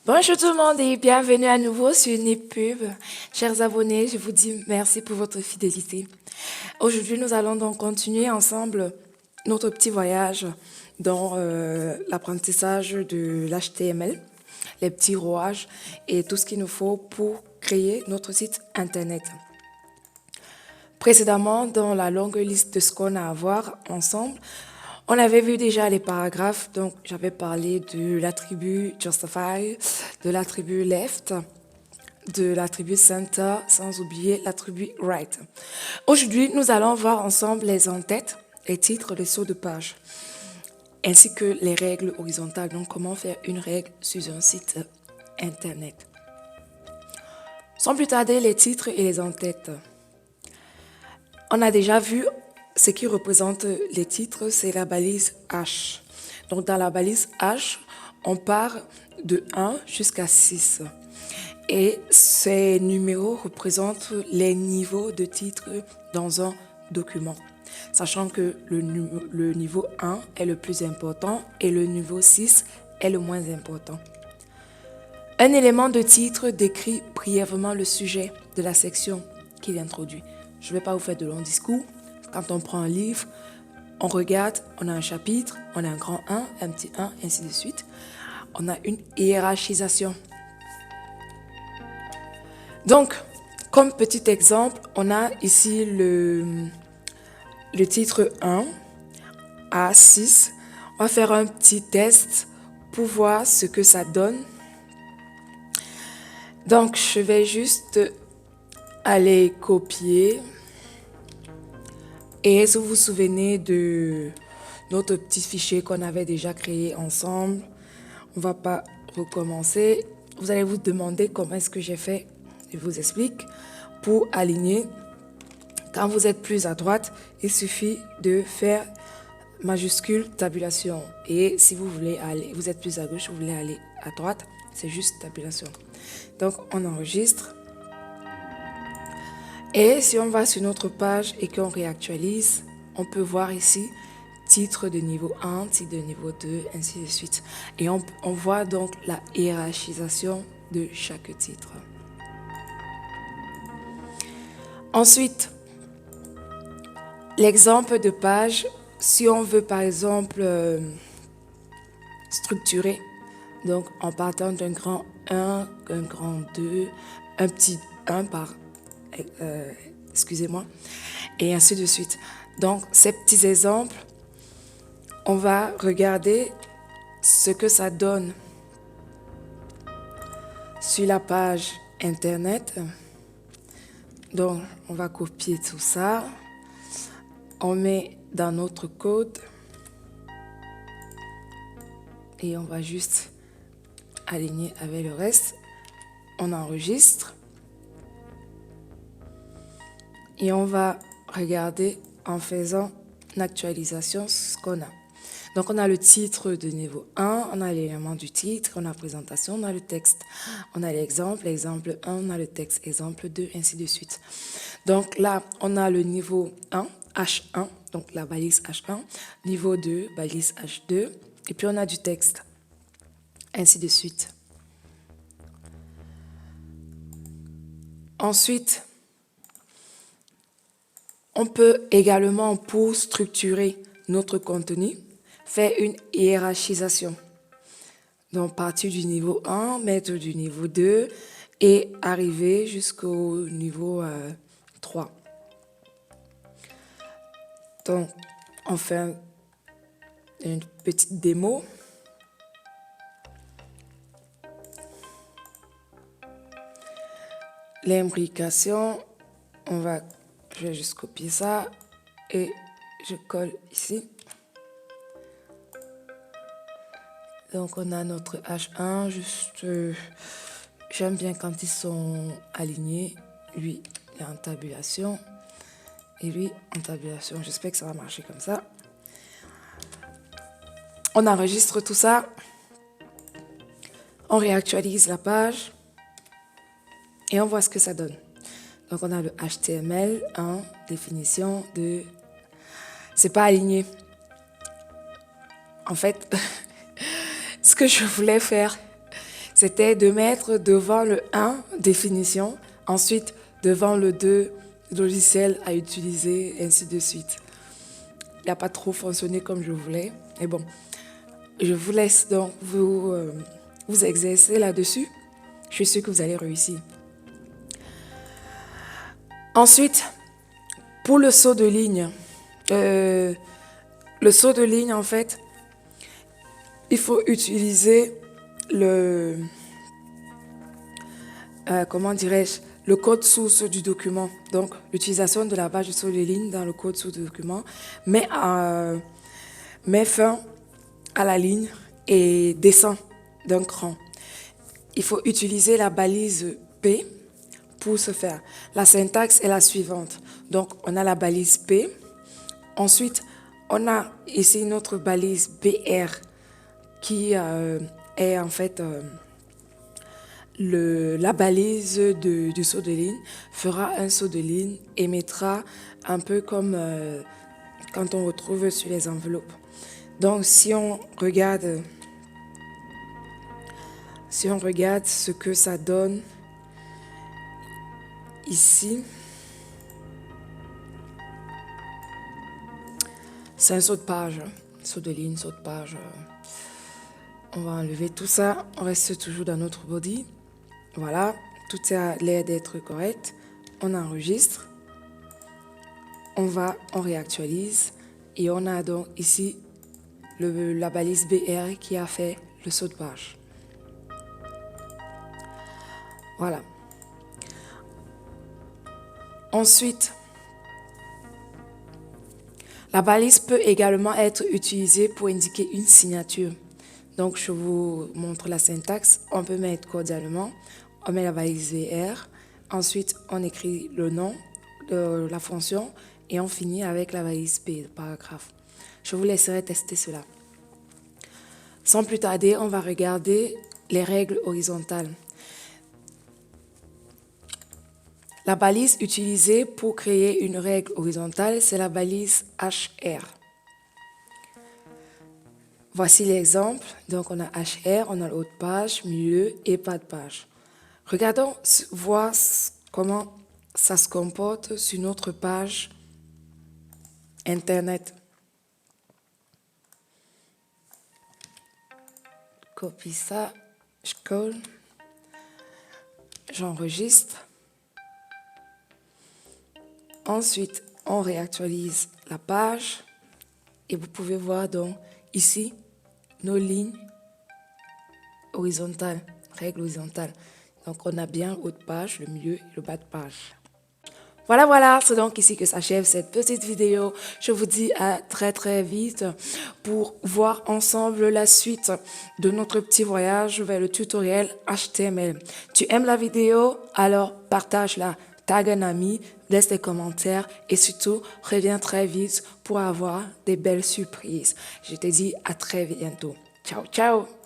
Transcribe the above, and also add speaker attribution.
Speaker 1: Bonjour tout le monde et bienvenue à nouveau sur NipPub. Chers abonnés, je vous dis merci pour votre fidélité. Aujourd'hui, nous allons donc continuer ensemble notre petit voyage dans l'apprentissage de l'HTML, les petits rouages et tout ce qu'il nous faut pour créer notre site internet. Précédemment, dans la longue liste de ce qu'on a à voir ensemble, on avait vu déjà les paragraphes, donc j'avais parlé de l'attribut justify, de l'attribut left, de l'attribut center, sans oublier l'attribut right. Aujourd'hui, nous allons voir ensemble les en-têtes, les titres, les sauts de page, ainsi que les règles horizontales, donc comment faire une règle sur un site internet. Sans plus tarder, les titres et les en-têtes. On a déjà vu ce qui représente les titres, c'est la balise H. Donc dans la balise H, on part de 1 jusqu'à 6. Et ces numéros représentent les niveaux de titres dans un document. Sachant que le niveau 1 est le plus important et le niveau 6 est le moins important. Un élément de titre décrit brièvement le sujet de la section qu'il introduit. Je ne vais pas vous faire de longs discours. Quand on prend un livre, on regarde, on a un chapitre, on a un grand 1, un petit 1, ainsi de suite. On a une hiérarchisation. Donc, comme petit exemple, on a ici le titre 1 à 6. On va faire un petit test pour voir ce que ça donne. Donc, je vais juste aller copier. Et si vous vous souvenez de notre petit fichier qu'on avait déjà créé ensemble, on ne va pas recommencer. Vous allez vous demander comment est-ce que j'ai fait. Je vous explique. Pour aligner, quand vous êtes plus à droite, il suffit de faire majuscule tabulation. Et si vous voulez aller, vous êtes plus à gauche, vous voulez aller à droite, c'est juste tabulation. Donc on enregistre. Et si on va sur notre page et qu'on réactualise, on peut voir ici titre de niveau 1, titre de niveau 2, ainsi de suite. Et on voit donc la hiérarchisation de chaque titre. Ensuite, l'exemple de page, si on veut par exemple structurer, donc en partant d'un grand 1, un grand 2, un petit 1 par excusez-moi, et ainsi de suite. Donc, ces petits exemples, on va regarder ce que ça donne sur la page internet. Donc, on va copier tout ça. On met dans notre code et on va juste aligner avec le reste. On enregistre. Et on va regarder en faisant une actualisation ce qu'on a. Donc, on a le titre de niveau 1, on a l'élément du titre, on a la présentation, on a le texte, on a l'exemple, l'exemple 1, on a le texte, exemple 2, ainsi de suite. Donc là, on a le niveau 1, H1, donc la balise H1, niveau 2, balise H2, et puis on a du texte, ainsi de suite. Ensuite, on peut également, pour structurer notre contenu, faire une hiérarchisation. Donc, partir du niveau 1, mettre du niveau 2 et arriver jusqu'au niveau 3. Donc, on fait une petite démo. L'imbrication, je vais juste copier ça et je colle ici. Donc, on a notre H1, j'aime bien quand ils sont alignés. Lui, il est en tabulation et lui, en tabulation. J'espère que ça va marcher comme ça. On enregistre tout ça. On réactualise la page et on voit ce que ça donne. Donc, on a le HTML, 1, définition de... C'est pas aligné. En fait, ce que je voulais faire, c'était de mettre devant le 1, définition, ensuite devant le 2, logiciel à utiliser, ainsi de suite. Il n'a pas trop fonctionné comme je voulais. Mais bon, je vous laisse donc vous exercer là-dessus. Je suis sûre que vous allez réussir. Ensuite, pour le saut de ligne, en fait, il faut utiliser comment dirais-je, le code source du document. Donc, l'utilisation de la page de saut de ligne dans le code source du document met fin à la ligne et descend d'un cran. Il faut utiliser la balise P pour ce faire. La syntaxe est la suivante. Donc, on a la balise P. Ensuite, on a ici notre balise BR qui est en fait la balise du saut de ligne, fera un saut de ligne et mettra un peu comme quand on retrouve sur les enveloppes. Donc, si on regarde ce que ça donne ici, c'est un saut de page, saut de ligne, saut de page. On va enlever tout ça, on reste toujours dans notre body. Voilà, tout a l'air d'être correct. On enregistre, on réactualise et on a donc ici la balise BR qui a fait le saut de page. Voilà. Ensuite, la balise peut également être utilisée pour indiquer une signature. Donc, je vous montre la syntaxe. On peut mettre cordialement, on met la balise VR, ensuite on écrit le nom de la fonction et on finit avec la balise P, le paragraphe. Je vous laisserai tester cela. Sans plus tarder, on va regarder les règles horizontales. La balise utilisée pour créer une règle horizontale, c'est la balise HR. Voici l'exemple. Donc, on a HR, on a le haut de page, milieu et bas de page. Regardons voir comment ça se comporte sur notre page Internet. Copie ça, je colle, j'enregistre. Ensuite, on réactualise la page et vous pouvez voir donc ici nos lignes horizontales, règles horizontales. Donc, on a bien le haut de page, le milieu et le bas de page. Voilà, c'est donc ici que s'achève cette petite vidéo. Je vous dis à très vite pour voir ensemble la suite de notre petit voyage vers le tutoriel HTML. Tu aimes la vidéo? Alors partage-la, tag un ami, laisse des commentaires et surtout reviens très vite pour avoir des belles surprises. Je te dis à très bientôt. Ciao, ciao!